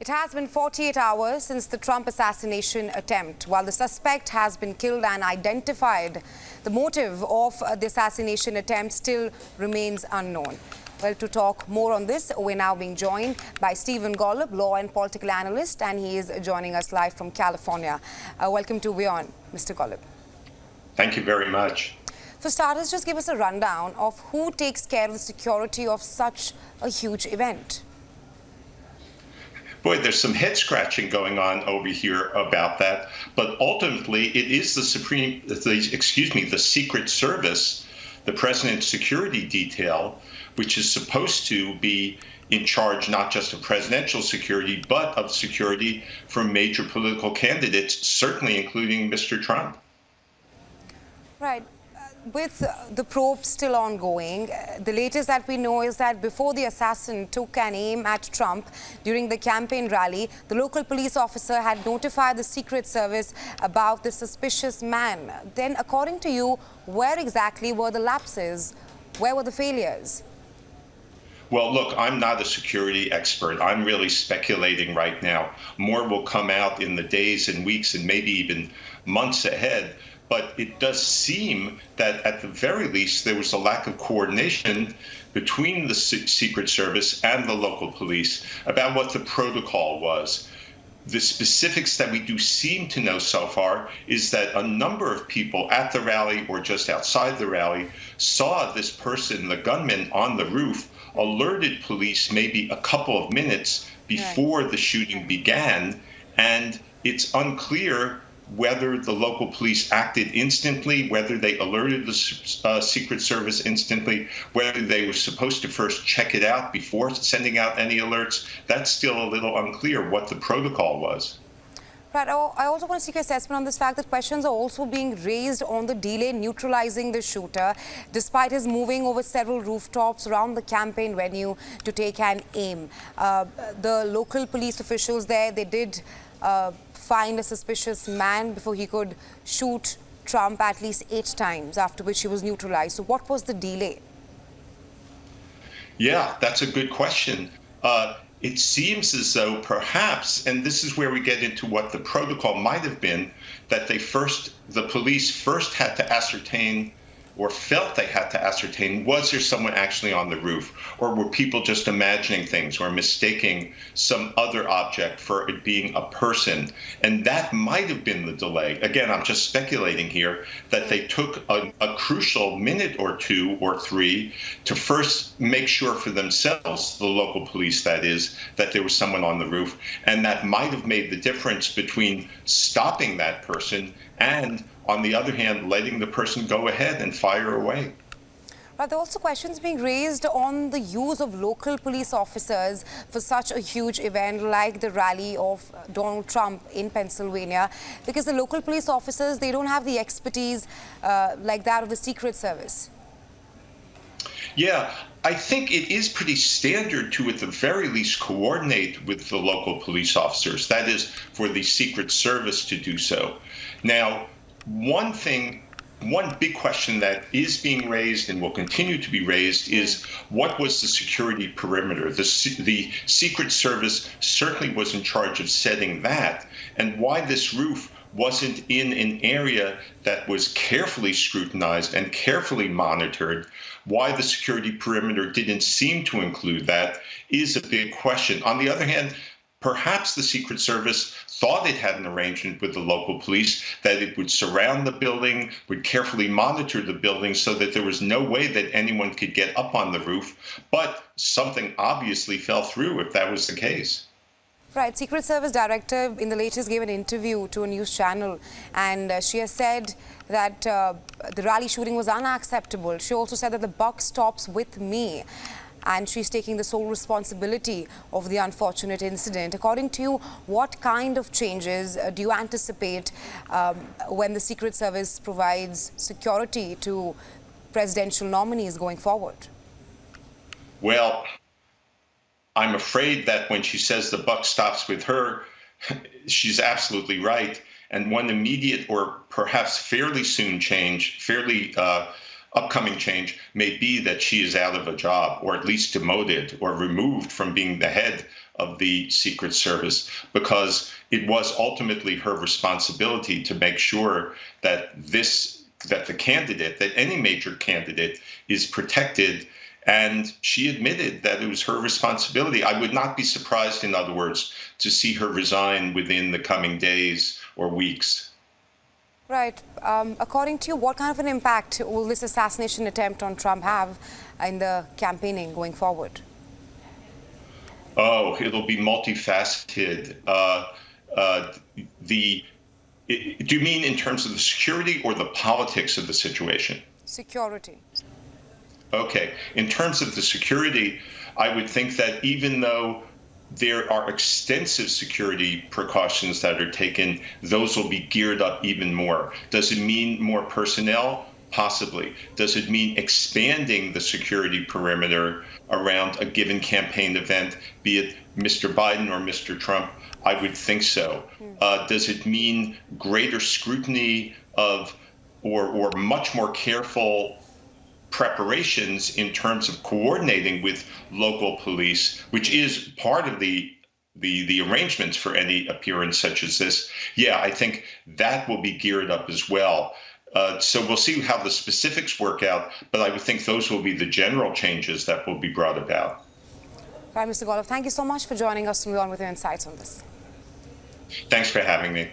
It has been 48 hours since the Trump assassination attempt. While the suspect has been killed and identified, the motive of the assassination attempt still remains unknown. Well, to talk more on this, we're now being joined by Stephen Golub, law and political analyst, and he is joining us live from California. Welcome to WION, Mr. Golub. Thank you very much. For starters, just give us a rundown of who takes care of the security of such a huge event. Boy, there's some head scratching going on over here about that, but ultimately it is the Secret Service, the President's security detail, which is supposed to be in charge not just of presidential security, but of security for major political candidates, certainly including Mr. Trump. Right. With the probe still ongoing, the latest that we know is that before the assassin took an aim at Trump during the campaign rally, the local police officer had notified the Secret Service about the suspicious man. Then, according to you, where exactly were the lapses? Where were the failures? Well, look, I'm not a security expert. I'm really speculating right now. More will come out in the days and weeks and maybe even months ahead. But it does seem that at the very least, there was a lack of coordination between the Secret Service and the local police about what the protocol was. The specifics that we do seem to know so far is that a number of people at the rally or just outside the rally saw this person, the gunman on the roof, alerted police maybe a couple of minutes before the shooting began, and it's unclear whether the local police acted instantly, whether they alerted the Secret Service instantly, whether they were supposed to first check it out before sending out any alerts. That's still a little unclear what the protocol was. Right. I also want to seek your assessment on this fact that questions are also being raised on the delay neutralizing the shooter, despite his moving over several rooftops around the campaign venue to take an aim. The local police officials there, they did find a suspicious man before he could shoot Trump at least 8 times, after which he was neutralized. So what was the delay? Yeah, that's a good question. It seems as though perhaps, and this is where we get into what the protocol might have been, that the police first had to ascertain, or felt they had to ascertain, was there someone actually on the roof? Or were people just imagining things or mistaking some other object for it being a person? And that might have been the delay. Again, I'm just speculating here that they took a crucial minute or 2 or 3 to first make sure for themselves, the local police that is, that there was someone on the roof. And that might have made the difference between stopping that person and, on the other hand, letting the person go ahead and fire away. But there are also questions being raised on the use of local police officers for such a huge event like the rally of Donald Trump in Pennsylvania, because the local police officers, they don't have the expertise like that of the Secret Service. Yeah, I think it is pretty standard to, at the very least, coordinate with the local police officers. That is, for the Secret Service to do so. Now, one big question that is being raised and will continue to be raised is, what was the security perimeter? The Secret Service certainly was in charge of setting that, and why this roof wasn't in an area that was carefully scrutinized and carefully monitored, why the security perimeter didn't seem to include that, is a big question. On the other hand, perhaps the Secret Service thought it had an arrangement with the local police that it would surround the building, would carefully monitor the building so that there was no way that anyone could get up on the roof. But something obviously fell through if that was the case. Right. Secret Service Director in the latest gave an interview to a news channel, and she has said that the rally shooting was unacceptable. She also said that the buck stops with me, and she's taking the sole responsibility of the unfortunate incident. According to you, what kind of changes do you anticipate when the Secret Service provides security to presidential nominees going forward? Well, I'm afraid that when she says the buck stops with her, she's absolutely right. And one immediate or perhaps fairly soon change, fairly upcoming change may be that she is out of a job, or at least demoted or removed from being the head of the Secret Service, because it was ultimately her responsibility to make sure that the candidate, that any major candidate, is protected. And she admitted that it was her responsibility. I would not be surprised, in other words, to see her resign within the coming days or weeks. Right. According to you, what kind of an impact will this assassination attempt on Trump have in the campaigning going forward? Oh, it'll be multifaceted. Do you mean in terms of the security or the politics of the situation? Security. Okay. In terms of the security, I would think that even though there are extensive security precautions that are taken, those will be geared up even more. Does it mean more personnel? Possibly. Does it mean expanding the security perimeter around a given campaign event, be it Mr. Biden or Mr. Trump? I would think so. Does it mean greater scrutiny of or much more careful preparations in terms of coordinating with local police, which is part of the arrangements for any appearance such as this? Yeah, I think that will be geared up as well. So we'll see how the specifics work out, but I would think those will be the general changes that will be brought about. Right, Mr. Golub, thank you so much for joining us and WION with your insights on this. Thanks for having me.